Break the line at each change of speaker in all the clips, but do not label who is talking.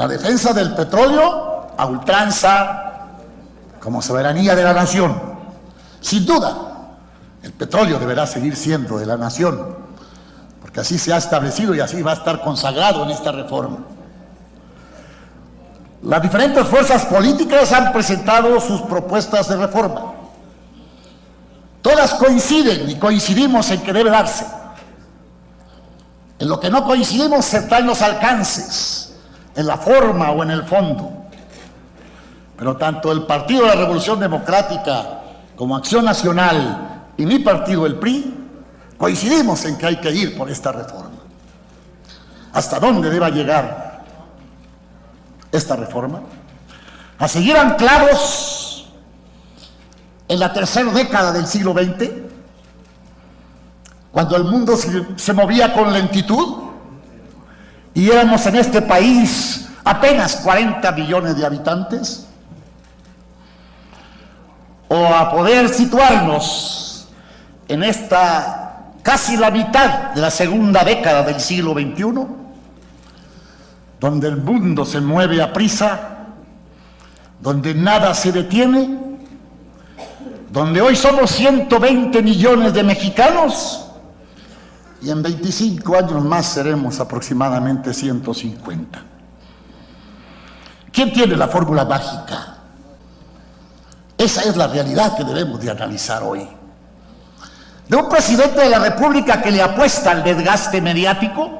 la defensa del petróleo a ultranza como soberanía de la nación. Sin duda, el petróleo deberá seguir siendo de la nación, porque así se ha establecido y así va a estar consagrado en esta reforma. Las diferentes fuerzas políticas han presentado sus propuestas de reforma. Todas coinciden y coincidimos en que debe darse. En lo que no coincidimos está en los alcances, en la forma o en el fondo. Pero tanto el Partido de la Revolución Democrática como Acción Nacional y mi partido, el PRI, coincidimos en que hay que ir por esta reforma. ¿Hasta dónde deba llegar esta reforma? A seguir anclados en la tercera década del siglo XX, cuando el mundo se movía con lentitud y éramos en este país apenas 40 millones de habitantes, o a poder situarnos en esta casi la mitad de la segunda década del siglo XXI, donde el mundo se mueve a prisa, donde nada se detiene, donde hoy somos 120 millones de mexicanos y en 25 años más seremos aproximadamente 150. ¿Quién tiene la fórmula mágica? Esa es la realidad que debemos de analizar hoy. De un presidente de la República que le apuesta al desgaste mediático,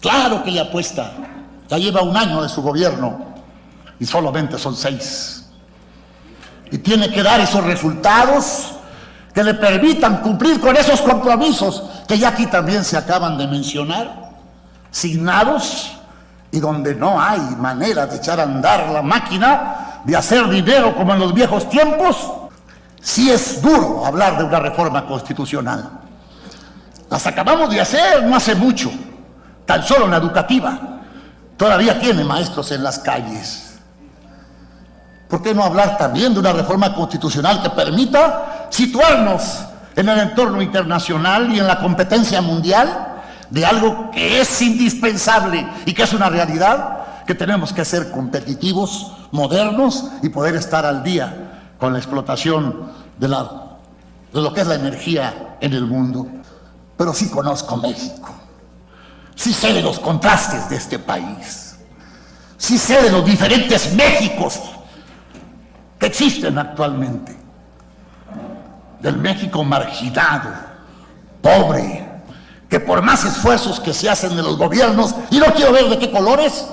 claro que le apuesta. Ya lleva un año de su gobierno y solamente son 6. Y tiene que dar esos resultados que le permitan cumplir con esos compromisos que ya aquí también se acaban de mencionar, signados, y donde no hay manera de echar a andar la máquina, de hacer dinero como en los viejos tiempos. Sí es duro hablar de una reforma constitucional. Las acabamos de hacer no hace mucho, tan solo en la educativa. Todavía tiene maestros en las calles. ¿Por qué no hablar también de una reforma constitucional que permita situarnos en el entorno internacional y en la competencia mundial de algo que es indispensable y que es una realidad? Que tenemos que ser competitivos, modernos y poder estar al día con la explotación de lo que es la energía en el mundo. Pero sí conozco México, sí sé de los contrastes de este país, sí sé de los diferentes Méxicos que existen actualmente, del México marginado, pobre, que por más esfuerzos que se hacen de los gobiernos, y no quiero ver de qué colores,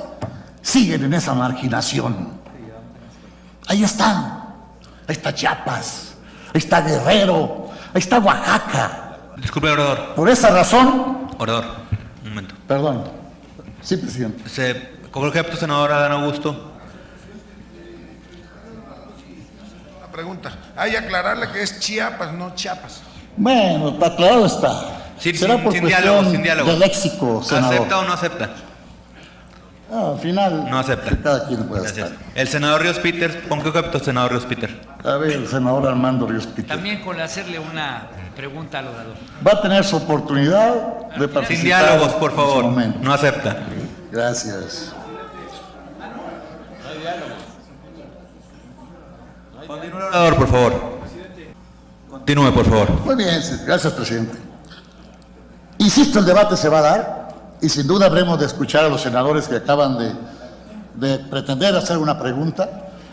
siguen en esa marginación. Ahí están. Ahí está Chiapas, ahí está Guerrero, ahí está Oaxaca.
Disculpe, orador.
Por esa razón...
Orador, un momento.
Perdón. Sí, presidente.
Con objeto, senador Adán Augusto.
La pregunta. Hay aclararle que es Chiapas, no Chiapas.
Bueno, aclarado está. Será por cuestión de léxico, senador.
¿Acepta o no acepta?
Al final,
no acepta.
Cada quien puede estar.
El senador Ríos Peters, ¿con qué objeto, senador Ríos Peters?
A ver, el senador Armando Ríos Peters.
También con hacerle una pregunta al orador.
Va a tener su oportunidad de participar.
Sin diálogos, por favor. No acepta.
Gracias.
Continúe, orador, por favor. Continúe, por favor.
Muy bien, gracias, presidente. Insisto, el debate se va a dar y sin duda habremos de escuchar a los senadores que acaban de pretender hacer una pregunta,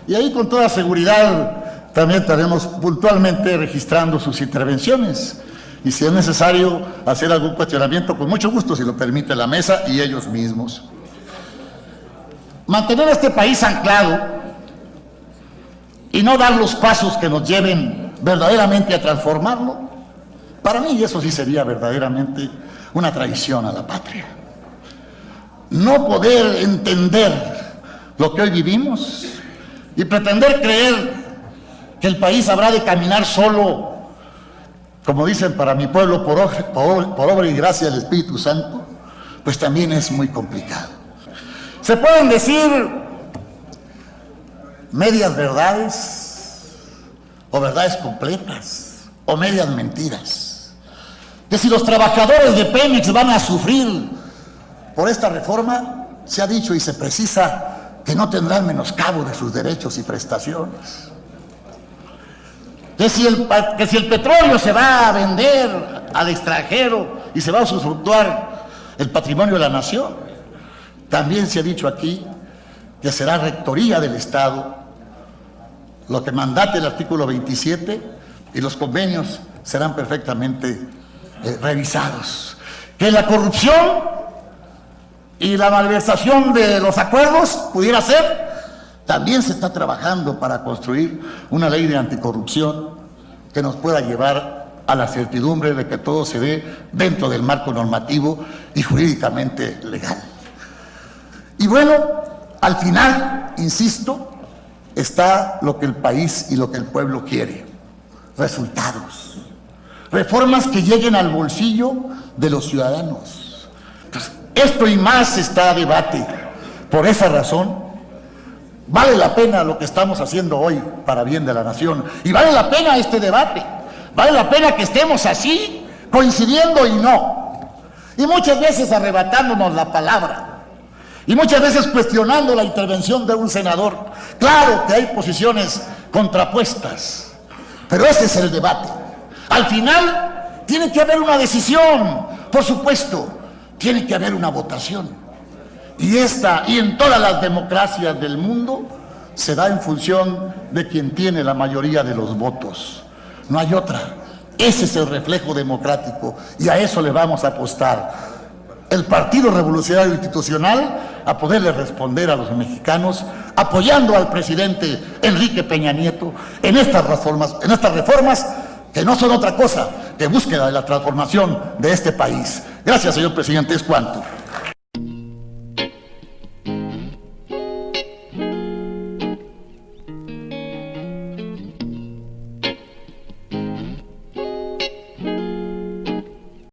y ahí con toda seguridad también estaremos puntualmente registrando sus intervenciones, y si es necesario hacer algún cuestionamiento, con mucho gusto, si lo permite la mesa y ellos mismos. Mantener este país anclado y no dar los pasos que nos lleven verdaderamente a transformarlo, para mí eso sí sería verdaderamente una traición a la patria. No poder entender lo que hoy vivimos y pretender creer que el país habrá de caminar solo, como dicen para mi pueblo, por obra y gracia del Espíritu Santo, pues también es muy complicado. Se pueden decir medias verdades o verdades completas o medias mentiras. Que si los trabajadores de Pemex van a sufrir por esta reforma, se ha dicho y se precisa que no tendrán menoscabo de sus derechos y prestaciones. Que si el petróleo se va a vender al extranjero y se va a usufructuar el patrimonio de la nación. También se ha dicho aquí que será rectoría del Estado lo que mandate el artículo 27 y los convenios serán perfectamente revisados. Que la corrupción y la malversación de los acuerdos pudiera ser. También se está trabajando para construir una ley de anticorrupción que nos pueda llevar a la certidumbre de que todo se dé dentro del marco normativo y jurídicamente legal. Y bueno, al final, insisto, está lo que el país y lo que el pueblo quiere: resultados, reformas que lleguen al bolsillo de los ciudadanos. Entonces, esto y más está a debate. Por esa razón, vale la pena lo que estamos haciendo hoy para bien de la nación, y vale la pena este debate, vale la pena que estemos así, coincidiendo y no, y muchas veces arrebatándonos la palabra, y muchas veces cuestionando la intervención de un senador. Claro que hay posiciones contrapuestas, pero ese es el debate. Al final tiene que haber una decisión, por supuesto, tiene que haber una votación. Y esta, y en todas las democracias del mundo, se da en función de quien tiene la mayoría de los votos. No hay otra. Ese es el reflejo democrático y a eso le vamos a apostar. El Partido Revolucionario Institucional a poderle responder a los mexicanos, apoyando al presidente Enrique Peña Nieto en estas reformas que no son otra cosa que búsqueda de la transformación de este país. Gracias, señor presidente. Es cuanto.